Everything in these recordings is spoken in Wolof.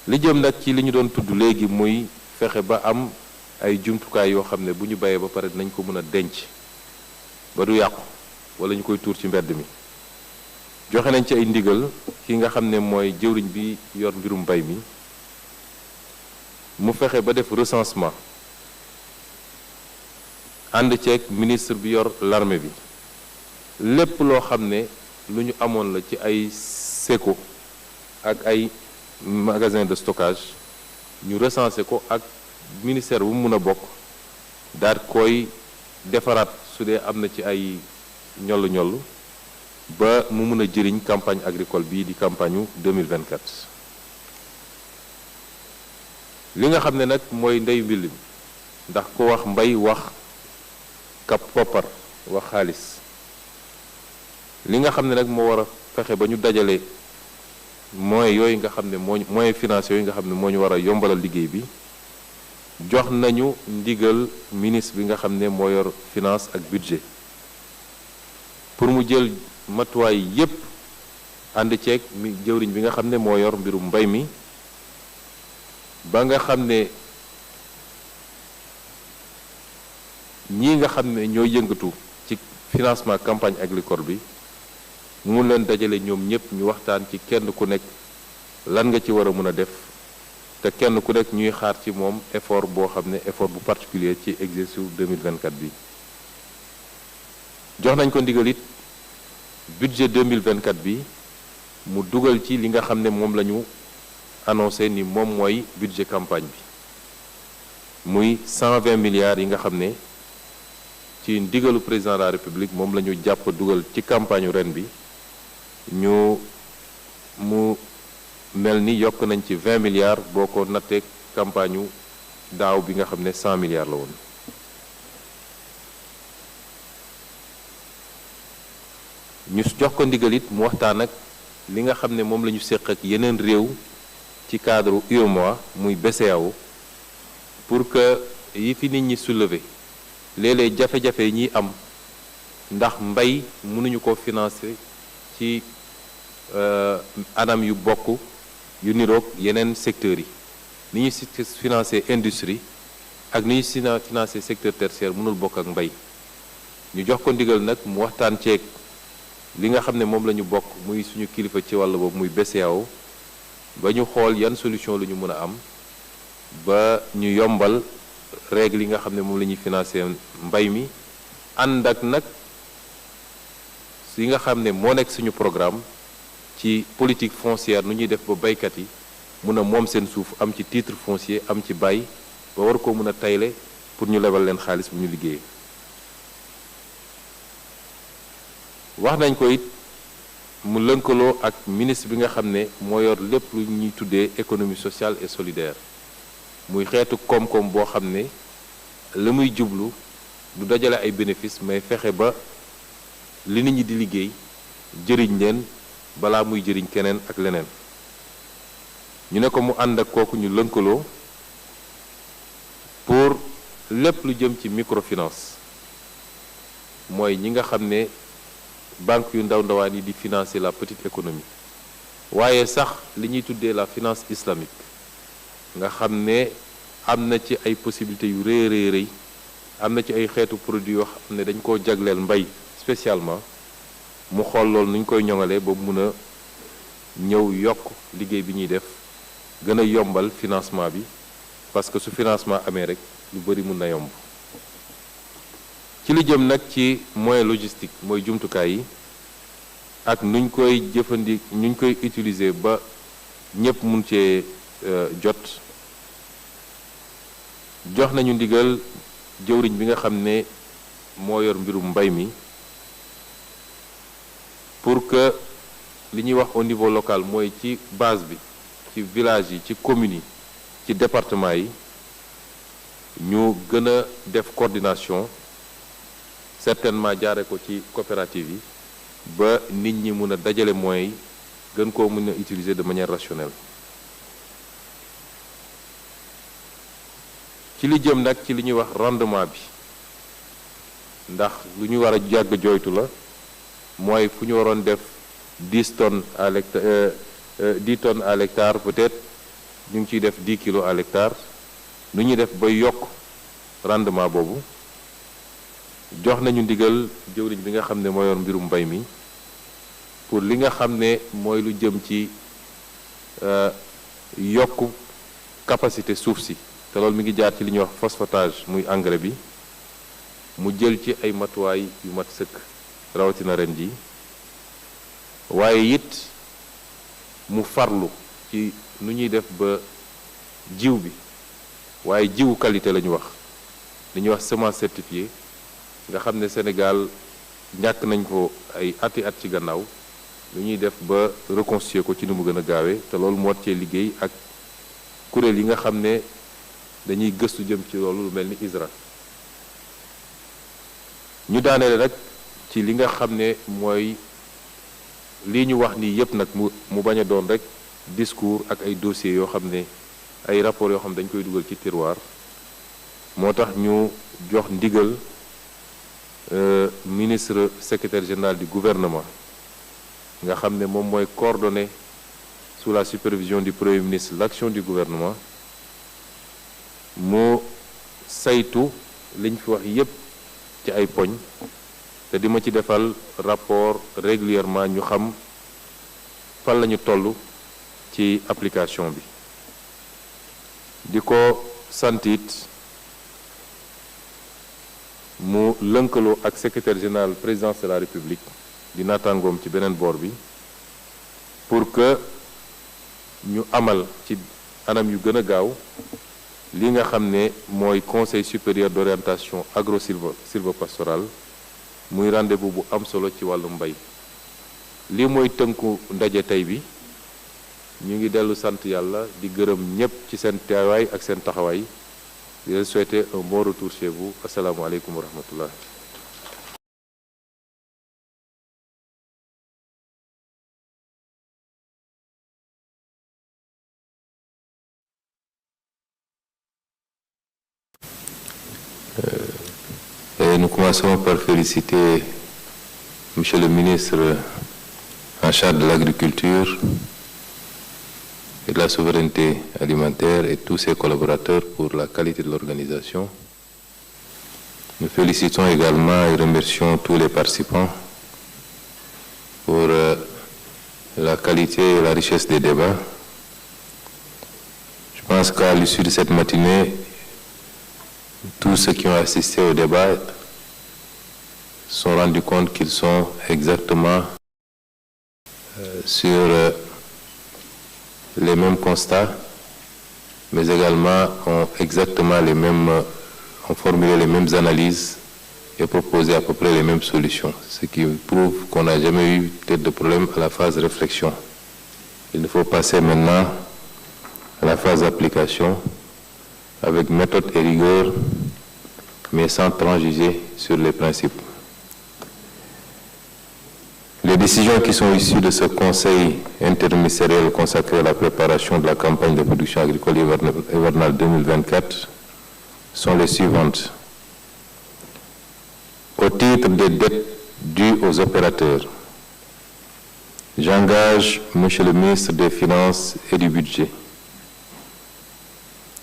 li jëm nag ci li ñu doon tudd léegi muy fexe ba am ay jumtukaay yoo xam ne bu ñu bayee ba pare dinañ ko mën a denc ba du yàqu wala ñu koy tuur ci mbedd mi joxe nañ ci ay ndigal ki nga xam ne mooy jëwriñ bi yor mbirum mbay mi mu fexe ba def recensement ànd ceeg ministre bi yor l'armée bi lépp loo xam ne lu ñu amoon la ci ay séco ak ay magasin de stockage ñu recensé ko ak ministère bu mu mën a bokk daal koy defaraat su dee am na ci ay ñollu-ñollu ba mu mën a jëriñ campagne agricole bii di campagne 2024 li nga xam ne nag mooy ndeyu mbill mi ndax ko wax mbay wax kap poppar wax xaalis li nga xam ne nag moo war a fexe ba ñu dajale moyens yooyu nga xam ne moyens financiers yooyu nga xam ne moo ñu war a yombalal liggéey bi jox nañu ndigal ministre bi nga xam ne moo yor finance ak budget pour mu jël matuwaay yépp ànd ceeg mi jëwriñ bi nga xam ne moo yor mbirum mbay mi ba nga xam ne ñii nga xam ne ñoo yëngatu ci financement campagne agricole bi mu leen dajale ñoom ñëpp ñu waxtaan ci kenn ku nekk lan nga ci war a mën a def te kenn ku nekk ñuy xaar ci moom effort boo xam ne effort bu particulier ci exercice 2024 bi jox nañ ko ndigal it budget 2024 bi mu dugal ci li nga xam ne moom la ñu annoncé ni moom mooy budget campagne bi muy 120 milliards yi nga xam ne ci ndigalu président de la république moom la ñu jàpp dugal ci campagne ren bi mu mel ni yokk nañ ci 20 milliards boo ko nattee campagne daaw bi nga xam ne 100 milliards la woon ñu jox ko ndigal it mu waxtaan ak li nga xam ne moom la ñu séq ak yeneen réew ci cadre UEMOA muy BCEAO pour que yi fi nit ñi soulever léeg-léeg jafe-jafe yi ñuy am ndax mbay mënuñu ko financer ci anam yu bokk yu niroog yeneen secteurs yi ni ñuy financer industrie ak ni ñuy financer secteur tertiaire mënul bokk ak mbay ñu jox ko ndigal nag mu waxtaan ceeg li nga xam ne moom la ñu bokk muy suñu kilifa ci wàll boobu muy BCEAO ba ñu xool yan solution lu ñu mën a am ba ñu yombal règle yi nga xam ne moom la ñuy financer mbay mi ànd ak nag yi nga xam ne moo nekk suñu programme ci politique foncière nu ñuy def ba baykat yi mun a moom seen suuf am ci titre foncier am ci bay ba war koo mën a tayle pour ñu lebal leen xaalis bu ñu liggéeyee wax nañ ko it mu lënkaloo ak ministre bi nga xam ne moo yor lépp lu ñuy tuddee économie sociale et solidaire muy xeetu koom-koom boo xam ne la muy jublu du dajale ay bénéfices mais fexe ba li nit ñi di liggéey jëriñ leen balaa muy jëriñ keneen ak leneen ñu ne ko mu ànd ak kooku ñu lënkaloo pour lépp lu jëm ci microfinance mooy ñi nga xam ne banque yu ndaw ndawaan yi di financer la petite économie waaye sax li ñuy tuddee la finance islamique nga xam ne am na ci ay possibilités yu rëy rëy am na ci ay xeetu produits yoo xam ne dañ koo jagleel mbay spécialement mu xool loolu nu ñu koy ñoŋalee ba mun a ñëw yokk liggéey bi ñuy def gën a yombal financement bi parce que su financement amee rek lu bari mun na yomb ci li jëm nag ci moyen logistique mooy jumtukaay yi ak nuñ koy nuñ koy utiliser ba ñëpp mun cee jot jox nañu ndigal jëwriñ bi nga xam ne moo yor mbirum mbay mi pour que li ñuy wax au niveau local mooy ci base bi ci village yi ci communes yi ci département yi ñu gën a def coordination certainement jaare ko ci coopérative yi ba nit ñi mun a dajale moyens yi gën koo mun a utiliser de manière rationnelle ci li jëm nag ci li ñuy wax rendement bi ndax lu ñu war a jàgg jooytu la mooy fu ñu waroon def 10 tonnes à l'hectare 10 tonnes à l'hectare peut-être ñu ngi ciy def 10 kilos à l'hectare nu ñuy def ba yokk rendement boobu jox nañu ndigal jëwriñ bi nga xam ne moo yor mbirum mbay mi pour li nga xam ne mooy lu jëm ci yokk capacité suuf si te loolu mi ngi jaar ci li ñuy wax phosphatage muy engrais bi mu jël ci ay matuwaay yu mat sëkk rawatina ren ji waaye it mu farlu ci nu ñuy def ba jiw bi waaye jiwu qualité la ñu wax li ñuy wax semence certifiée nga xam ne Sénégal ñàkk nañ ko ay ati at ci gannaaw lu ñuy def ba reconstituer ko ci ni mu gën a gaawee te loolu mu war cee liggéey ak kuréel yi nga xam ne dañuy gëstu jëm ci loolu lu mel ni ISRA ñu daaneel rek ci li nga xam ne mooy lii ñu wax nii yépp nag mu bañ a doon rek discours ak ay dossiers yoo xam ne ay rapports yoo xam ne dañ koy dugal ci tiroir moo tax ñu jox ndigal ministre secrétaire général du gouvernement nga xam ne moom mooy coordonner sous la supervision du premier ministre l'action du gouvernement mu saytu liñ fi wax yépp ci ay poñ te di ma ci defal rapport régulièrement ñu xam fan lañu toll ci application bi di ko sant it mu lënkaloo ak secrétaire général présidence de la république di naataangoom ci beneen boor bi pour que ñu amal ci anam yu gën a gaaw li nga xam ne mooy conseil supérieur d'orientation agro-sylvo-pastorale muy rendez-vous bu am solo ci wàllu mbay lii mooy tënku ndaje tey bi ñu ngi dellu sant yàlla di gërëm ñépp ci seen teewaay ak seen taxawaay di leen souhaiter un bon retour chez vous asalaamaaleykum wa rahmatullah. Nous commençons par féliciter Monsieur le ministre en charge de l'agriculture et de la souveraineté alimentaire et tous ses collaborateurs pour la qualité de l'organisation. Nous félicitons également et remercions tous les participants pour la qualité et la richesse des débats. Je pense qu'à l'issue de cette matinée, tous ceux qui ont assisté au débat se sont rendus compte qu'ils sont exactement sur les mêmes constats, mais également ont formulé les mêmes analyses et proposé à peu près les mêmes solutions, ce qui prouve qu'on n'a jamais eu peut-être de problème à la phase de réflexion. Il faut passer maintenant à la phase d'application avec méthode et rigueur, mais sans transiger sur les principes. Les décisions qui sont issues de ce conseil interministériel consacré à la préparation de la campagne de production agricole hivernale 2024 sont les suivantes. Au titre des dettes dues aux opérateurs, j'engage Monsieur le ministre des Finances et du Budget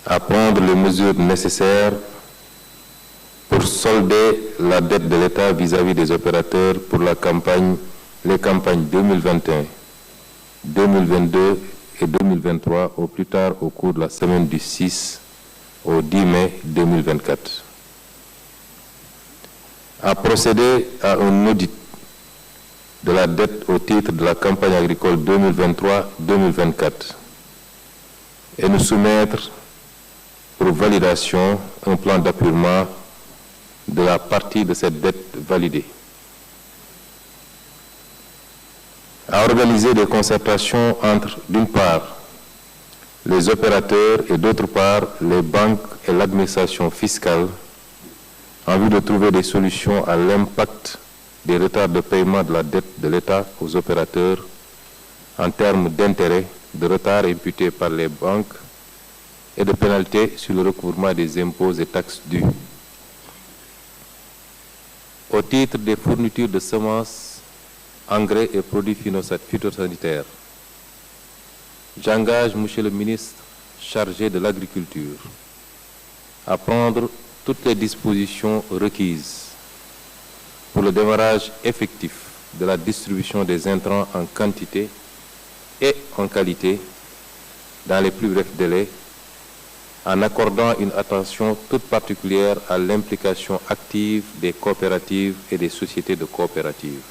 à prendre les mesures nécessaires pour solder la dette de l'État vis-à-vis des opérateurs pour les campagnes 2021, 2022 et 2023 au plus tard au cours de la semaine du 6 au 10 mai 2024. À procéder à un audit de la dette au titre de la campagne agricole 2023-2024 et nous soumettre pour validation un plan d'appurement de la partie de cette dette validée. À organiser des concertations entre, d'une part, les opérateurs et d'autre part, les banques et l'administration fiscale en vue de trouver des solutions à l'impact des retards de paiement de la dette de l'État aux opérateurs en termes d'intérêts, de retards imputés par les banques et de pénalités sur le recouvrement des impôts et taxes dus. Au titre des fournitures de semences, engrais et produits phytosanitaires, j'engage Monsieur le ministre chargé de l'agriculture à prendre toutes les dispositions requises pour le démarrage effectif de la distribution des intrants en quantité et en qualité dans les plus brefs délais, en accordant une attention toute particulière à l'implication active des coopératives et des sociétés de coopératives.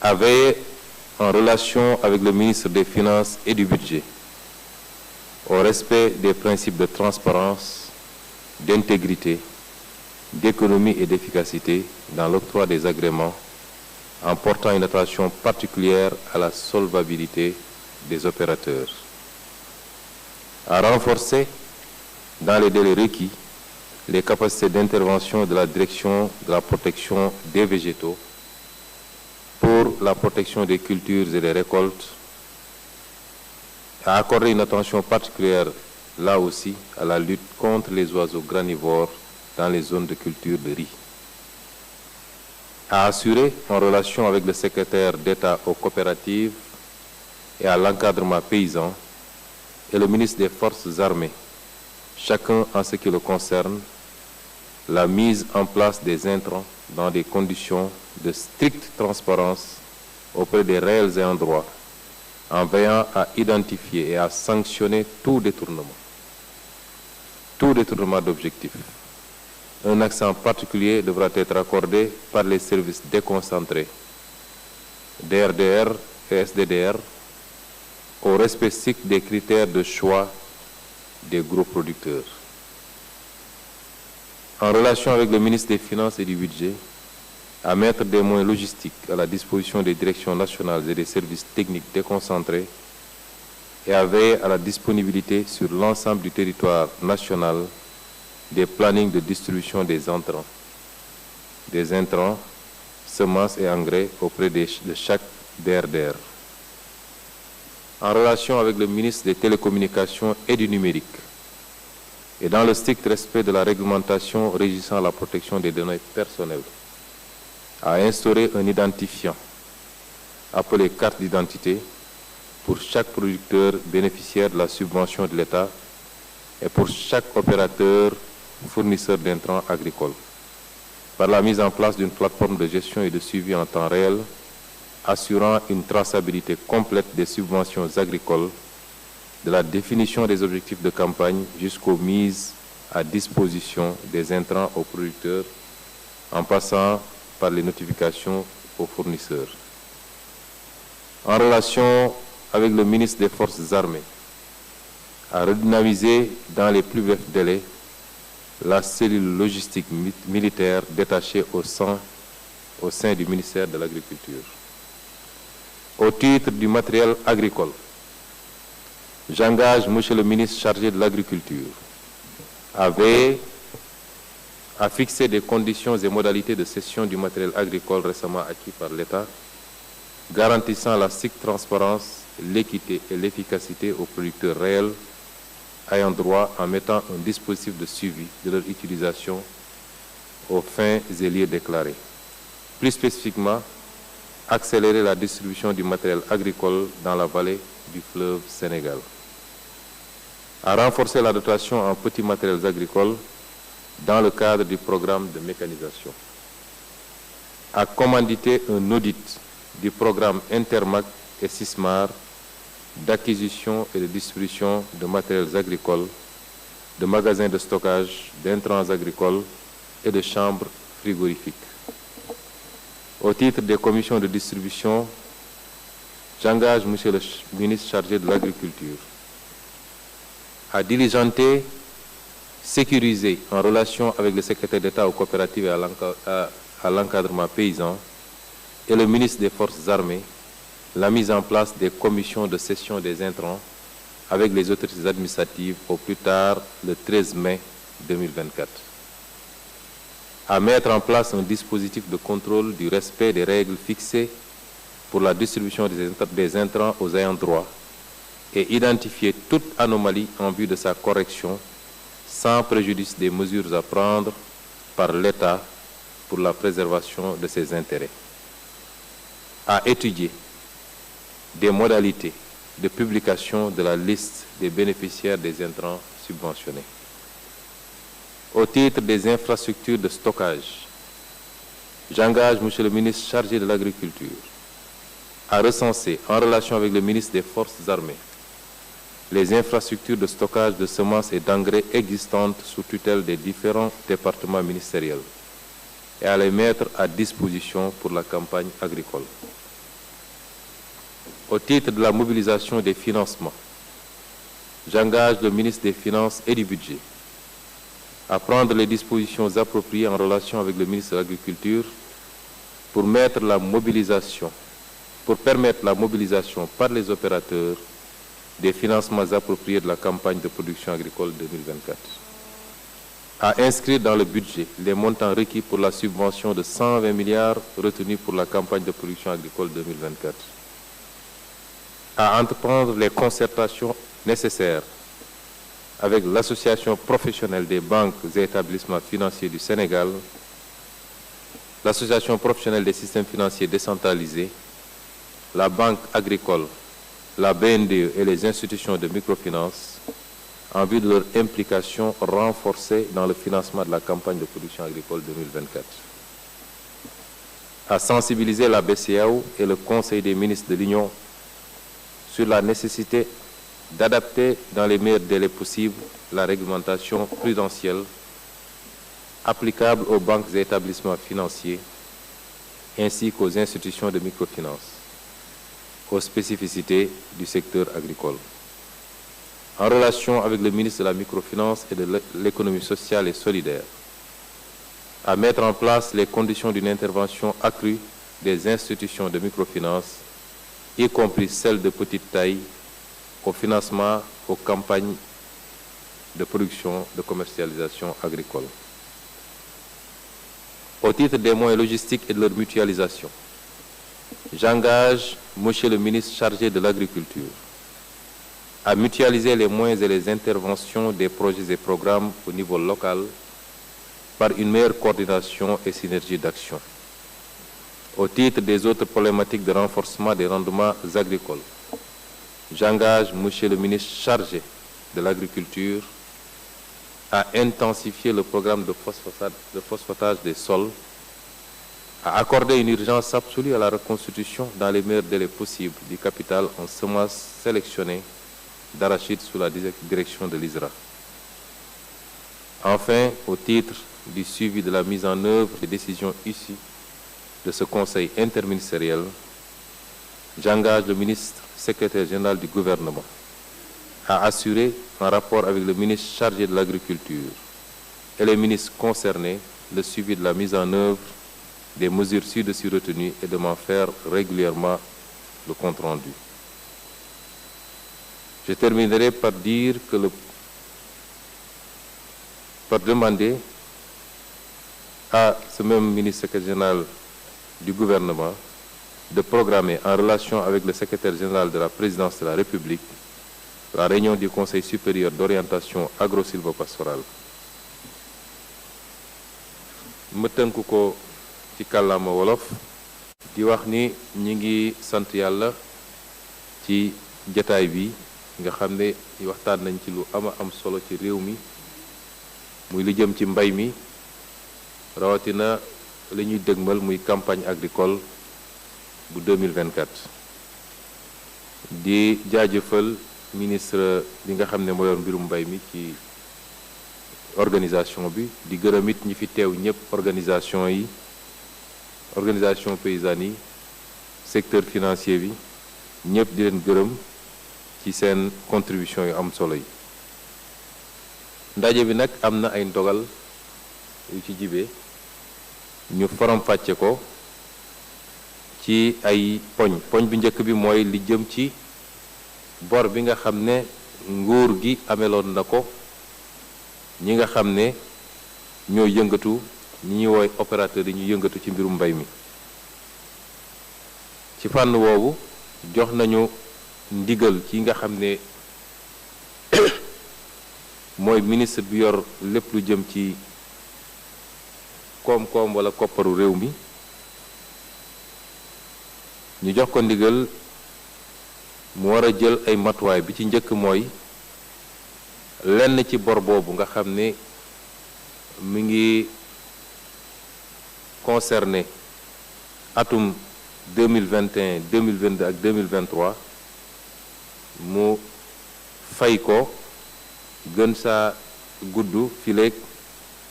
À veiller, en relation avec le ministre des Finances et du Budget, au respect des principes de transparence, d'intégrité, d'économie et d'efficacité dans l'octroi des agréments, en portant une attention particulière à la solvabilité des opérateurs. À renforcer, dans les délais requis, les capacités d'intervention de la direction de la protection des végétaux pour la protection des cultures et des récoltes, à accorder une attention particulière, là aussi, à la lutte contre les oiseaux granivores dans les zones de culture de riz. À assurer, en relation avec le secrétaire d'État aux coopératives et à l'encadrement paysan et le ministre des Forces armées, chacun en ce qui le concerne, la mise en place des intrants dans des conditions de stricte transparence auprès des réels ayants droit, en veillant à identifier et à sanctionner tout détournement d'objectifs. Un accent particulier devra être accordé par les services déconcentrés, DRDR et SDDR, au respect strict des critères de choix des gros producteurs. En relation avec le ministre des Finances et du Budget, à mettre des moyens logistiques à la disposition des directions nationales et des services techniques déconcentrés et à veiller à la disponibilité sur l'ensemble du territoire national des plannings de distribution des intrants, semences et engrais auprès de chaque DRDR. En relation avec le ministre des Télécommunications et du Numérique, et dans le strict respect de la réglementation régissant la protection des données personnelles, à instaurer un identifiant appelé carte d'identité pour chaque producteur bénéficiaire de la subvention de l'État et pour chaque opérateur fournisseur d'intrants agricoles, par la mise en place d'une plateforme de gestion et de suivi en temps réel, assurant une traçabilité complète des subventions agricoles, de la définition des objectifs de campagne jusqu'aux mises à disposition des intrants aux producteurs, en passant par les notifications aux fournisseurs. En relation avec le ministre des Forces armées, à redynamiser dans les plus brefs délais la cellule logistique militaire détachée au sein du ministère de l'Agriculture. Au titre du matériel agricole, j'engage Monsieur le ministre chargé de l'Agriculture à veiller à fixer des conditions et modalités de cession du matériel agricole récemment acquis par l'État, garantissant la stricte transparence, l'équité et l'efficacité aux producteurs réels ayant droit en mettant un dispositif de suivi de leur utilisation aux fins et lieux déclarés. Plus spécifiquement, accélérer la distribution du matériel agricole dans la vallée du fleuve Sénégal. À renforcer la dotation en petits matériels agricoles dans le cadre du programme de mécanisation. À commanditer un audit du programme Intermac et Sismar d'acquisition et de distribution de matériels agricoles, de magasins de stockage, d'intrants agricoles et de chambres frigorifiques. Au titre des commissions de distribution, j'engage Monsieur le ministre chargé de l'Agriculture à diligenter, sécuriser en relation avec le secrétaire d'État aux coopératives et à l'encadrement paysan et le ministre des Forces armées la mise en place des commissions de cession des intrants avec les autorités administratives au plus tard le 13 mai 2024. À mettre en place un dispositif de contrôle du respect des règles fixées pour la distribution des intrants aux ayants droit et identifier toute anomalie en vue de sa correction sans préjudice des mesures à prendre par l'État pour la préservation de ses intérêts. À étudier des modalités de publication de la liste des bénéficiaires des intrants subventionnés. Au titre des infrastructures de stockage, j'engage Monsieur le ministre chargé de l'Agriculture à recenser, en relation avec le ministre des Forces armées, les infrastructures de stockage de semences et d'engrais existantes sous tutelle des différents départements ministériels et à les mettre à disposition pour la campagne agricole. Au titre de la mobilisation des financements, j'engage le ministre des Finances et du Budget à prendre les dispositions appropriées en relation avec le ministre de l'Agriculture pour permettre la mobilisation par les opérateurs des financements appropriés de la campagne de production agricole 2024. À inscrire dans le budget les montants requis pour la subvention de 120 milliards retenus pour la campagne de production agricole 2024. À entreprendre les concertations nécessaires avec l'Association professionnelle des banques et établissements financiers du Sénégal, l'Association professionnelle des systèmes financiers décentralisés, la Banque agricole, la BNDE et les institutions de microfinance en vue de leur implication renforcée dans le financement de la campagne de production agricole 2024. À sensibiliser la BCEAO et le Conseil des ministres de l'Union sur la nécessité d'adapter dans les meilleurs délais possibles la réglementation prudentielle applicable aux banques et établissements financiers ainsi qu'aux institutions de microfinance, aux spécificités du secteur agricole. En relation avec le ministre de la Microfinance et de l'économie sociale et solidaire, à mettre en place les conditions d'une intervention accrue des institutions de microfinance, y compris celles de petite taille, au financement aux campagnes de production, de commercialisation agricole. Au titre des moyens logistiques et de leur mutualisation, j'engage Monsieur le ministre chargé de l'Agriculture à mutualiser les moyens et les interventions des projets et programmes au niveau local par une meilleure coordination et synergie d'action. Au titre des autres problématiques de renforcement des rendements agricoles, j'engage Monsieur le ministre chargé de l'Agriculture à intensifier le programme de phosphatage des sols, à accorder une urgence absolue à la reconstitution dans les meilleurs délais possibles du capital en semences sélectionnées d'arachide sous la direction de l'ISRA. Enfin, au titre du suivi de la mise en œuvre des décisions issues de ce Conseil interministériel, j'engage le ministre secrétaire général du gouvernement à assurer, en rapport avec le ministre chargé de l'Agriculture et les ministres concernés, le suivi de la mise en œuvre des mesures ci-dessus retenues et de m'en faire régulièrement le compte-rendu. Je terminerai par dire que par demander à ce même ministre secrétaire général du gouvernement de programmer en relation avec le secrétaire général de la présidence de la République la réunion du Conseil supérieur d'orientation agro-sylvo-pastorale. ma tënk ko ci kàllaama wolof di wax ni ñi ngi sant yàlla ci jataay bi nga xam ne waxtaan nañ ci lu am solo ci réew mi muy lu jëm ci mbay mi rawatina li ñuy dëgmal muy campagne agricole bu 2024 di jaajëfal ministre bi nga xam ne moo yor mbirum mbay mi ci organisation bi di gërëm it ñi fi teew ñëpp organisation paysanne yi secteur financier bi ñëpp di leen gërëm ci seen contribution yu am solo yi ndaje bi nag am na ay ndogal yu ci jibee ñu faram-fàcce ko ci ay poñ bi njëkk bi mooy li jëm ci bor bi nga xam ne nguur gi ameloon na ko ñi nga xam ne ñoo yëngatu ñi ñuy wooy opérateur yi ñu yëngatu ci mbirum mbay mi ci fànn woowu jox nañu ndigal ci nga xam ne mooy ministre bi yor lépp lu jëm ci koom-koom wala kopparu réew mi ñu jox ko ndigal mu war a jël ay matuwaay bi ci njëkk mooy lenn ci bor boobu nga xam ne mi ngi concerné atum 2021 2022 ak 2023 mu fay ko gën saa gudd fileeg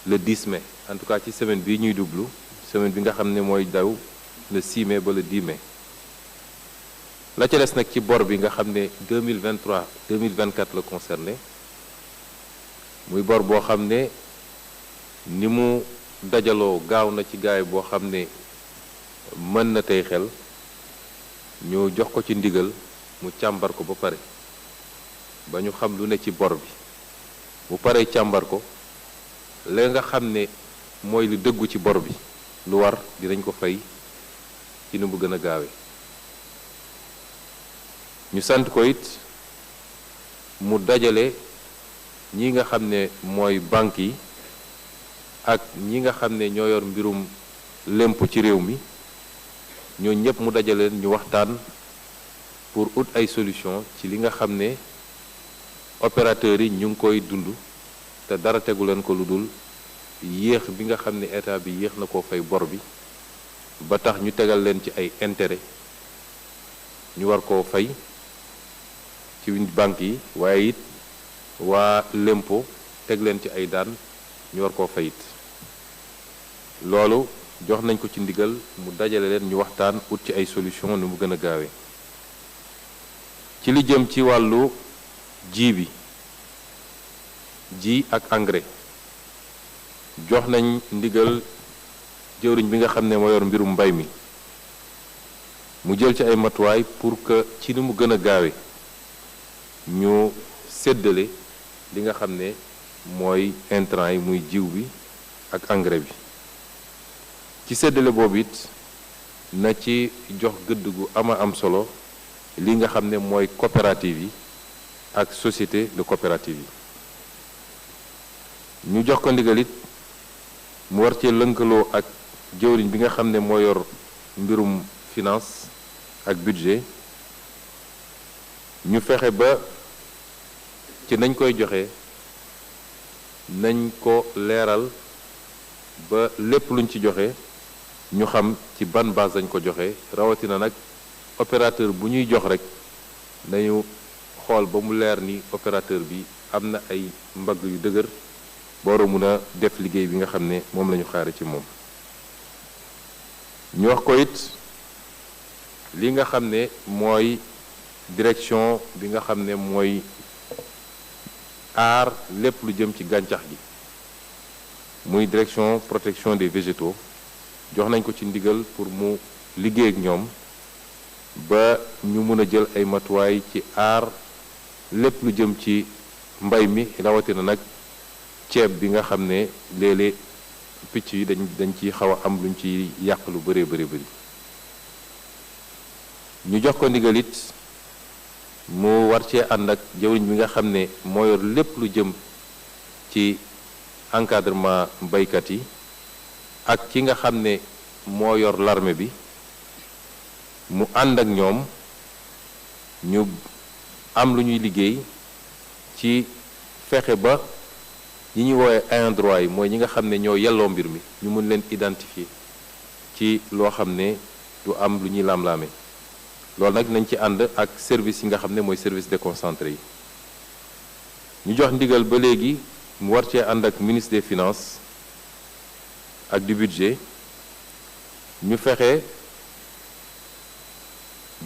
le 10 mai en tout cas ci semaine bii ñuy dublu semaine bi nga xam ne mooy daw le 6 mai ba le 10 mai la ca des nag ci bor bi nga xam ne 2023 2024 la concerné muy bor boo xam ne ni mu dajaloo gaaw na ci gaay boo xam ne mën na tey xel ñu jox ko ci ndigal mu càmbar ko ba pare ba ñu xam lu ne ci bor bi bu paree càmbar ko la nga xam ne mooy lu dëggu ci bor bi lu war dinañ ko fay ci nu mu gën a gaawe ñu sant ko it mu dajale ñi nga xam ne mooy banque yi ak ñi nga xam ne ñoo yor mbirum lémp ci réew mi ñoo ñëpp mu dajale ñu waxtaan pour ut ay solution ci li nga xam ne opérateurs yi ñu ngi koy dund te dara tegu leen ko lu dul yéex bi nga xam ne état bi yéex na koo fay bor bi ba tax ñu tegal leen ci ay intérêt ñu war koo fay ci banque yi waaye it waa lempo teg leen ci ay daan ñu war koo fayit loolu jox nañ ko ci ndigal mu dajale leen ñu waxtaan ut ci ay solution nu mu gën a gaawee ci li jëm ci wàllu ji ak engrais jox nañ ndigal jëwriñ bi nga xam ne moo yor mbirum mbay mi mu jël ci ay matuwaay pour que ci ni mu gën a gaawe ñu séddale li nga xam ne mooy intrant yi muy jiw bi ak engrais bi ci séddale boobu it na ci jox gëdd gu ama am solo li nga xam ne mooy coopérative yi ak société de coopérative yi ñu jox ko ndigal it mu war cee lënkaloo ak jëwriñ bi nga xam ne moo yor mbirum finance ak budget ñu fexe ba ci nañ koy joxe nañ ko leeral ba lépp luñ ci joxe ñu xam ci ban base dañ ko joxe rawatina nag opérateur bu ñuy jox rek nañu xool ba mu leer ni opérateur bi am na ay mbagg yu dëgër boora mun a def liggéey bi nga xam ne moom la ñu xaare ci moom ñu wax ko it li nga xam ne mooy direction bi nga xam ne mooy aar lépp lu jëm ci gàncax gi muy direction protection des végétaux jox nañ ko ci ndigal pour mu liggéey ak ñoom ba ñu mën a jël ay matuwaay ci aar lépp lu jëm ci mbay mi rawatina nag ceeb bi nga xam ne léeg-léeg picc yi dañ ci xaw a am luñ ci yàq lu bëree bëri ñu jox ko ndigal it mu war cee ànd ak jawriñ bi nga xam ne moo yor lépp lu jëm ci encadrement baykat yi ak ki nga xam ne moo yor l'armée bi mu ànd ak ñoom ñu am lu ñuy liggéey ci fexe ba ñi ñuy woowee ayants droit yi mooy ñi nga xam ne ñoo yelloo mbir mi ñu mën leen identifier ci loo xam ne du am lu ñuy lam-laame loolu nag nañ ci ànd ak service yi nga xam ne mooy service déconcentré yi ñu jox ndigal ba léegi mu war cee ànd ak ministre des finances ak du budget ñu fexe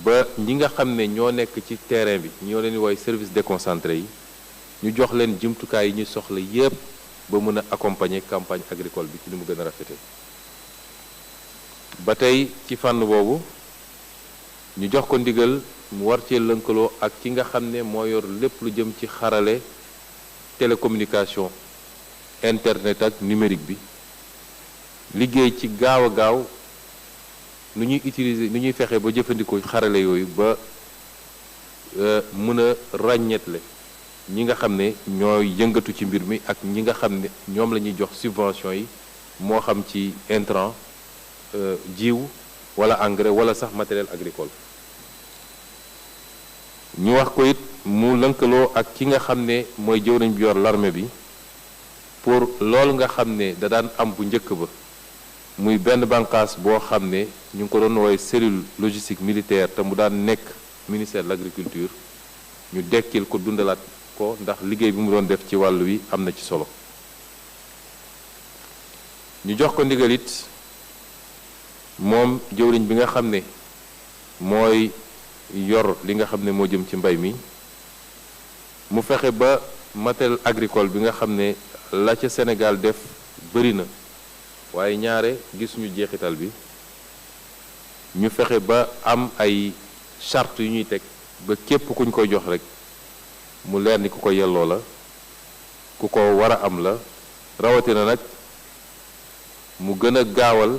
ba ñi nga xam ne ñoo nekk ci terrain bi ñoo leen di woy service déconcentré yi ñu jox leen jumtukaay yi ñu soxla yépp ba mën a accompagner campagne agricole bi ci ni mu gën a rafete ba tey ci fànn boobu ñu jox ko ndigal mu war cee lënkaloo ak ki nga xam ne moo yor lépp lu jëm ci xarale télécommunication internet ak numérique bi liggéey ci gaaw a gaaw nu ñuy utiliser nu ñuy fexe ba jëfandikoo xarale yooyu ba mën a ràññeetle ñi nga xam ne ñooy yëngatu ci mbir mi ak ñi nga xam ne ñoom la ñuy jox subvention yi moo xam ci intrant jiw wala engrais wala sax matériel agricole ñu wax ko it mu lënkaloo ak ki nga xam ne mooy jëwriñ bi yor l'armée bi pour loolu nga xam ne da daan am bu njëkk ba muy benn bànqaas boo xam ne ñu ngi ko doon woowee cellule logistique militaire te mu daan nekk ministère de l'agriculture ñu dekkil ko dundalaat ko ndax liggéey bi mu doon def ci wàll wi am na ci solo ñu jox ko ndigal it moom jëwriñ bi nga xam ne mooy yor li nga xam ne moo jëm ci mbay mi mu fexe ba matériel agricole bi nga xam ne la ca Sénégal def bëri na waaye ñaare gisuñu jeexital bi ñu fexe ba am ay charte yu ñuy teg ba képp kuñ koy jox rek mu leer ni ku ko yelloo la ku ko war a am la rawatina nag mu gën a gaawal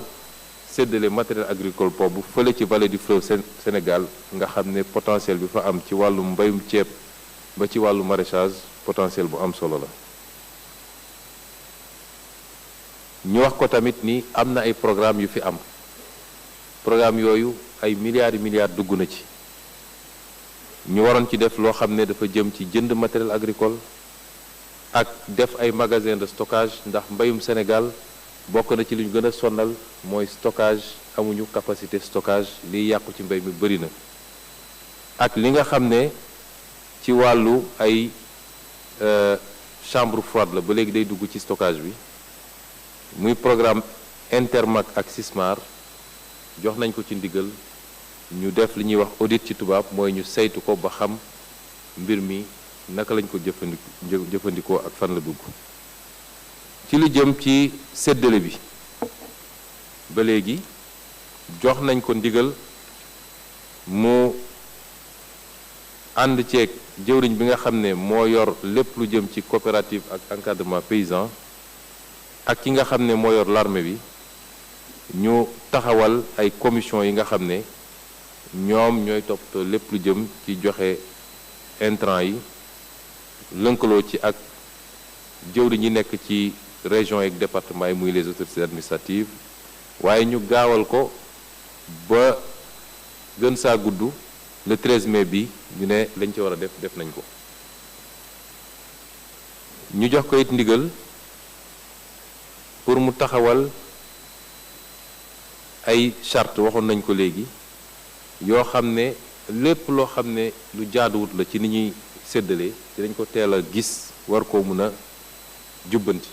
séddale matériel agricole boobu fële ci vallée du fleuve Sénégal nga xam ne potentiel bi fa am ci wàllu mbayum ceeb ba ci wàllu maraîchage potentiel bu am solo la ñu wax ko tamit ni am na ay programme yu fi am programme yooyu ay milliards et milliards dugg na ci ñu waroon ci def loo xam ne dafa jëm ci jënd matériel agricole ak def ay magasin de stockage ndax mbayum Sénégal bokk na ci li ñu gën a sonal mooy stockage amuñu capacité stockage liy yàqu ci mbay mi bëri na ak li nga xam ne ci wàllu ay chambre froide la ba léegi day dugg ci stockage bi muy programme Intermac ak Sismar jox nañ ko ci ndigal ñu def li ñuy wax audit ci tubaab mooy ñu saytu ko ba xam mbir mi naka lañ ko jëfandikoo ak fan la dugg ci li jëm ci séddale bi ba léegi jox nañ ko ndigal mu ànd ceeg jëwriñ bi nga xam ne moo yor lépp lu jëm ci coopérative ak encadrement paysan ak ki nga xam ne moo yor l'armée bi ñu taxawal ay commission yi nga xam ne ñoom ñooy toppatoo lépp lu jëm ci joxe intrant yi lënkaloo ci ak jëwriñ yi nekk ci région ak département yi muy les autorités administratives waaye ñu gaawal ko ba gën saa gudd le 13 mai bi ñu ne lañ ci war a def nañ ko ñu jox ko it ndigal pour mu taxawal ay charte waxoon nañ ko léegi yoo xam ne lépp loo xam ne lu jaaduwut la ci ni ñuy séddale dinañ ko teel a gis war koo mun a jubbanti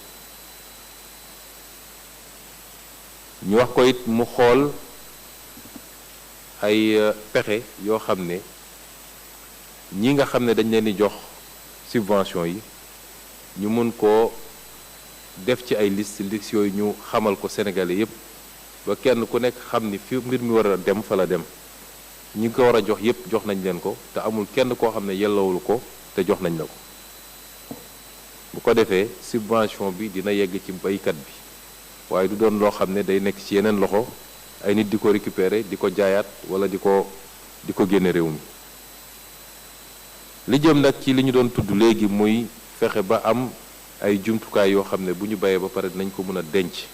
ñu wax ko it mu xool ay pexe yoo xam ne ñi nga xam ne dañ leen di jox subvention yi ñu mën koo def ci ay liste yooyu ñu xamal ko Sénégalais yépp ba kenn ku nekk xam ni fi mbir mi war a dem fa la dem ñi ko war a jox yépp jox nañ leen ko te amul kenn koo xam ne yellawul ko te jox nañ la ko bu ko defee subvention bi dina yegg ci baykat bi waaye du doon loo xam ne day nekk ci yeneen loxo ay nit di ko récupérer di ko jaayaat wala di ko génne réew mi li jëm nag ci li ñu doon tudd léegi muy fexe ba am ay jumtukaay yoo xam ne bu ñu bayee ba pare dinañ ko mën a denc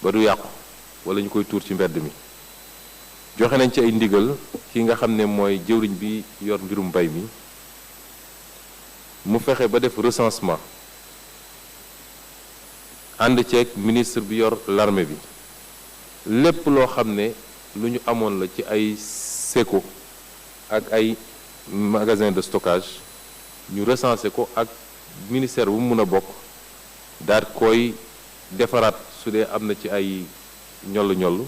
ba du yàqu wala ñu koy tuur ci mbedd mi joxe nañ ci ay ndigal ki nga xam ne mooy jëwriñ bi yor mbirum mbay mi mu fexe ba def recensement ànd ceeg ministre bi yor l'armée bi lépp loo xam ne lu ñu amoon la ci ay séco ak ay magasin de stockage ñu recensé ko ak ministère bu mu mën a bokk daal koy defaraat su dee am na ci ay ñoll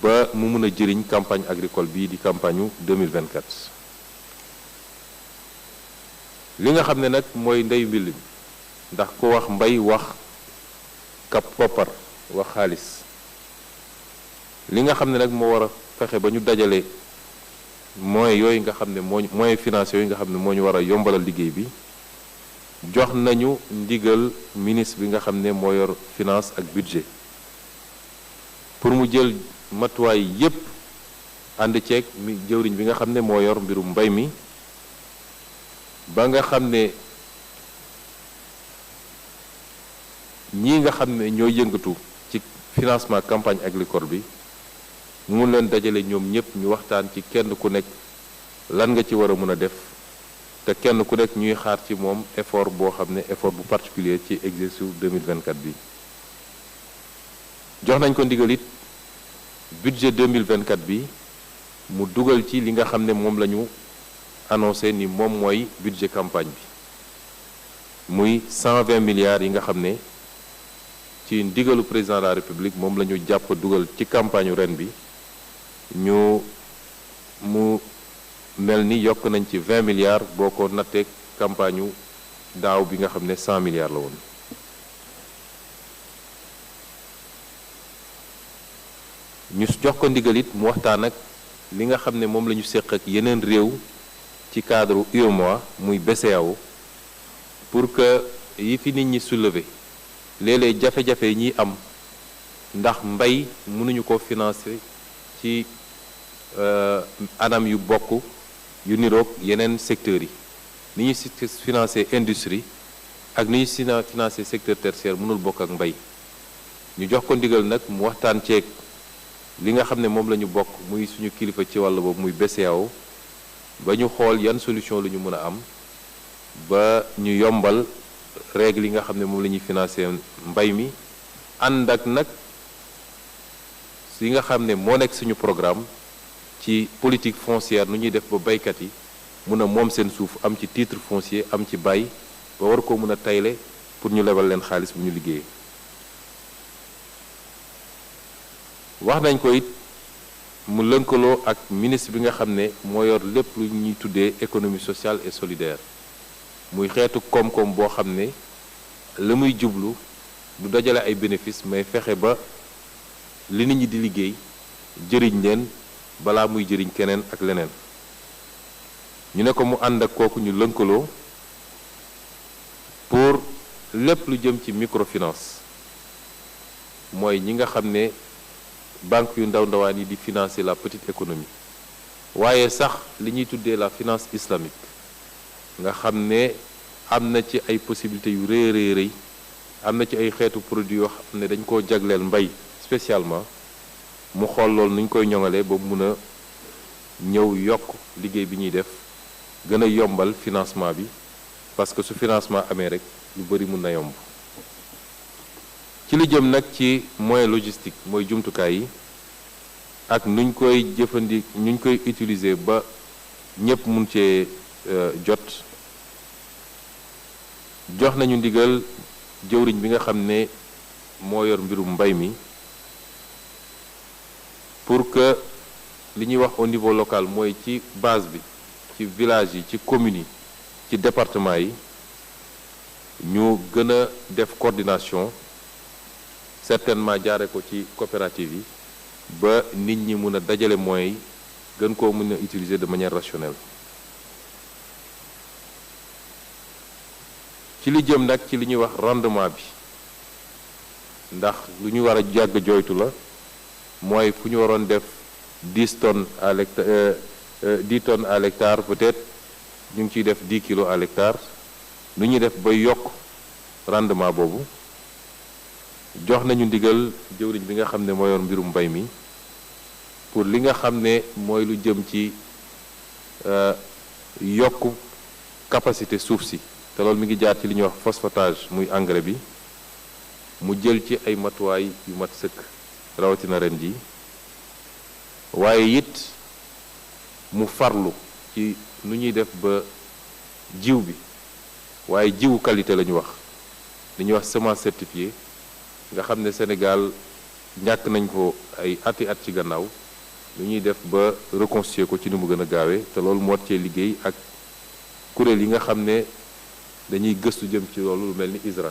ba mu mën a jëriñ campagne agricole bii di campagne 2024 li nga xam ne nag mooy ndeyu mbill mi ndax ko wax mbay wax koppar wax xaalis li nga xam ne nag moo war a fexe ba ñu dajale moyens yooyu nga xam ne moyens financiers yooyu nga xam ne moo ñu war a yombalal liggéey bi jox nañu ndigal ministre bi nga xam ne moo yor finance ak budget pour mu jël matuwaay yépp ànd ceeg mi jëwriñ bi nga xam ne moo yor mbirum mbay mi ba nga xam ne ñii nga xam ne ñoo yëngatu ci financement campagne agricole bi mu mun leen dajale ñoom ñëpp ñu waxtaan ci kenn ku nekk lan nga ci war a mën a def te kenn ku nekk ñuy xaar ci moom effort boo xam ne effort bu particulier ci exercice 2024 bi. jox nañ ko ndigal it budget 2024 bi mu dugal ci li nga xam ne moom la ñu annoncé ni moom mooy budget campagne bi muy 120 milliards yi nga xam ne ci ndigalu président de la république moom la ñu jàpp dugal ci campagne ren bi mu mel ni yokk nañ ci 20 milliards boo ko nattee campagne daaw bi nga xam ne 100 milliards la woon. ñu jox ko ndigal it mu waxtaan ak li nga xam ne moom la ñu séq ak yeneen réew ci cadre UEMOA muy BCEAO pour que yi fi nit ñi soulever léeg-léeg jafe-jafe yi ñuy am ndax mbay mënuñu ko financer ci anam yu bokk yu niroog yeneen secteurs yi ni ñuy financer industrie ak ni ñuy financer secteur tertiaire mënul bokk ak mbay ñu jox ko ndigal nag mu waxtaan ceeg li nga xam ne moom la ñu bokk muy suñu kilifa ci wàll boobu muy BCEAO ba ñu xool yan solution la ñu mën a am ba ñu yombal règle yi nga xam ne moom la ñuy financer mbay mi ànd ak nag yi nga xam ne moo nekk suñu programme ci politique foncière nu ñuy def ba baykat yi mun a moom seen suuf am ci titre foncier am ci bay ba war koo mën a tayle pour ñu lebal leen xaalis bu ñu liggéeyee. wax nañ ko it mu lënkaloo ak ministre bi nga xam ne moo yor lépp lu ñuy tuddee économie sociale et solidaire muy xeetu koom-koom boo xam ne la muy jublu du dajale ay bénéfices mais fexe ba li nit ñi di liggéey jëriñ leen balaa muy jëriñ keneen ak leneen ñu ne ko mu ànd ak kooku ñu lënkaloo pour lépp lu jëm ci microfinance mooy ñi nga xam ne banque yu ndaw ndawaan yi di financer la petite économie waaye sax li ñuy tuddee la finance islamique nga xam ne am na ci ay possibilités yu rëy rëy am na ci ay xeetu produits yoo xam ne dañ koo jagleel mbay spécialement mu xool loolu nuñ koy ñoŋalee ba mun a ñëw yokk liggéey bi ñuy def gën a yombal financement bi parce que su financement amee rek lu bari mun na yomb ci li jëm nag ci moyen logistique mooy jumtukaay yi ak nuñ koy nuñ koy utiliser ba ñépp mun cee jot jox nañu ndigal jëwriñ bi nga xam ne moo yor mbirum mbay mi pour que li ñuy wax au niveau local mooy ci base bi ci village yi ci communes yi ci département yi ñu gën a def coordination certainement jaare ko ci coopérative yi ba nit ñi mun a dajale moyens yi gën koo mën a utiliser de manière rationnelle ci li jëm nag ci li ñuy wax rendement bi ndax lu ñu war a jàgg joytu la mooy fu ñu waroon def 10 tonnes à l'hectare 10 tonnes à l'hectare peut-être ñu ngi ciy def 10 kilos à l'hectare lu ñuy def ba yokk rendement boobu jox nañu ndigal jëwriñ bi nga xam ne moo yor mbirum mbay mi pour li nga xam ne mooy lu jëm ci yokk capacité suuf si te loolu mi ngi jaar ci li ñuy wax phosphatage muy engrais bi mu jël ci ay matuwaay yu mat sëkk rawatina ren ji waaye it mu farlu ci nu ñuy def ba jiw bi waaye jiwu qualité la ñu wax li ñuy wax semence certifiée nga xam ne Sénégal ñàkk nañ ko ay ati at ci gannaaw lu ñuy def ba reconstituer ko ci ni mu gën a gaawee te loolu moo cee liggéey ak kuréel yi nga xam ne dañuy gëstu jëm ci loolu lu mel ni ISRA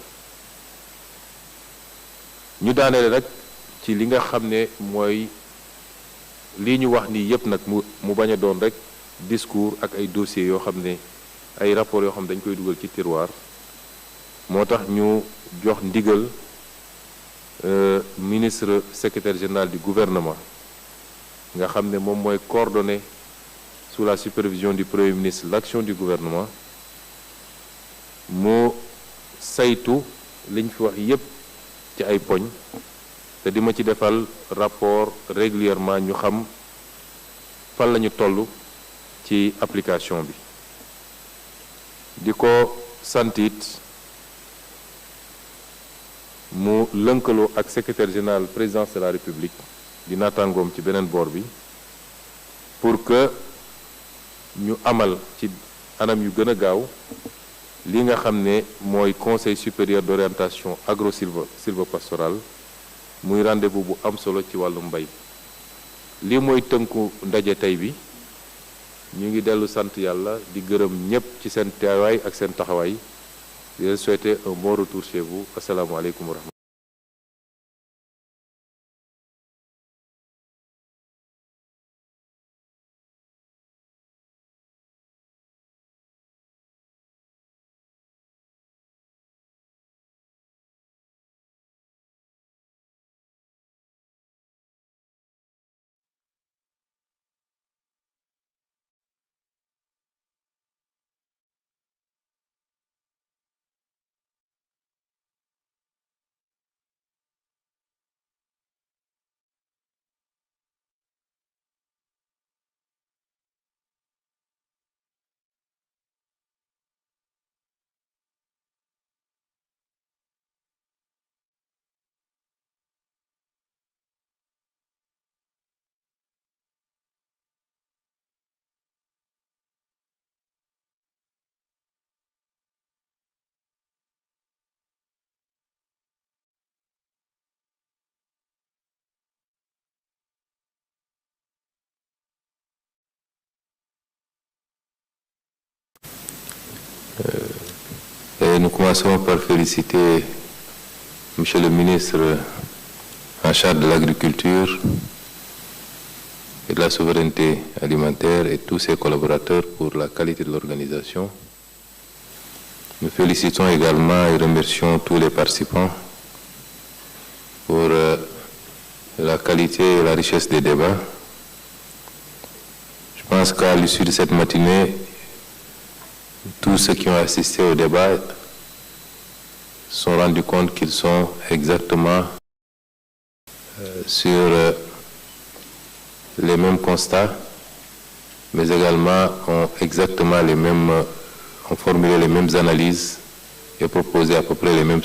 ñu daaneele nag ci li nga xam ne mooy lii ñu wax nii yépp nag mu bañ a doon rek discours ak ay dossiers yoo xam ne ay rapports yoo xam ne dañ koy dugal ci tiroir moo tax ñu jox ndigal ministre secrétaire général du gouvernement nga xam ne moom mooy coordonner sous la supervision du premier ministre l'action du gouvernement mu saytu liñ fi wax yépp ci ay poñ te di ma ci defal rapport régulièrement ñu xam fan la ñu toll ci application bi di ko sant it mu lënkaloo ak secrétaire général présidence de la République di naataangoom ci beneen boor bi pour que ñu amal ci anam yu gën a gaaw li nga xam ne mooy conseil supérieur d'orientation agro-sylvo-pastorale muy rendez-vous bu am solo ci wàllu mbay. lii mooy tënku ndaje tey bi ñu ngi dellu sant yàlla di gërëm ñépp ci seen teewaay ak seen taxawaay di leen souhaiter un bon retour chez vous. Asalaamaaleykum wa rahmatulah. Et nous commençons par féliciter Monsieur le ministre en charge de l'agriculture et de la souveraineté alimentaire et tous ses collaborateurs pour la qualité de l'organisation. Nous félicitons également et remercions tous les participants pour la qualité et la richesse des débats. Je pense qu'à l'issue de cette matinée, tous ceux qui ont assisté au débat se sont rendus compte qu'ils sont exactement sur les mêmes constats, mais également ont exactement ont formulé les mêmes analyses et proposé à peu près les mêmes